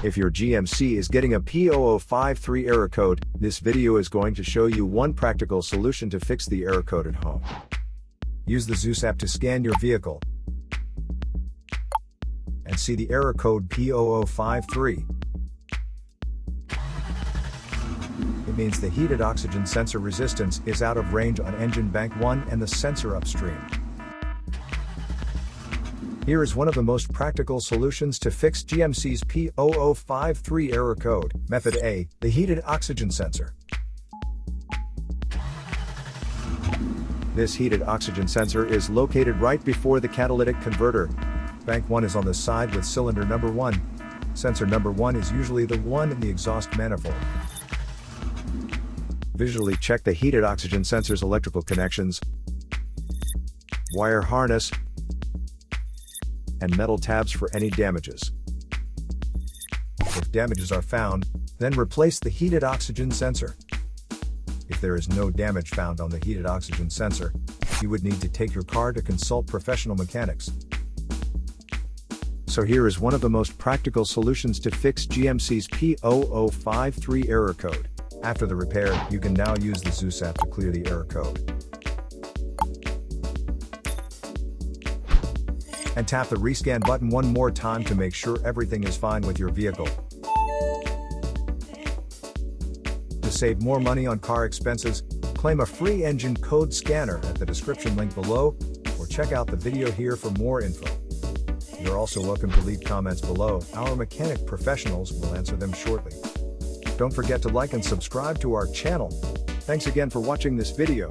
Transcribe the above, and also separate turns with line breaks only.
If your GMC is getting a P0053 error code, this video is going to show you one practical solution to fix the error code at home. Use the Zeus app to scan your vehicle and see the error code P0053. It means the heated oxygen sensor resistance is out of range on engine bank 1 and the sensor upstream. Here is one of the most practical solutions to fix GMC's P0053 error code. Method A, the heated oxygen sensor. This heated oxygen sensor is located right before the catalytic converter. Bank 1 is on the side with cylinder number 1. Sensor number 1 is usually the one in the exhaust manifold. Visually check the heated oxygen sensor's electrical connections, wire harness, and metal tabs for any damages. If damages are found, then replace the heated oxygen sensor. If there is no damage found on the heated oxygen sensor, you would need to take your car to consult professional mechanics. So here is one of the most practical solutions to fix GMC's P0053 error code. After the repair, you can now use the Zeus app to clear the error code. And tap the rescan button one more time to make sure everything is fine with your vehicle. To save more money on car expenses, claim a free engine code scanner at the description link below, or check out the video here for more info. You're also welcome to leave comments below. Our mechanic professionals will answer them shortly. Don't forget to like and subscribe to our channel. Thanks again for watching this video.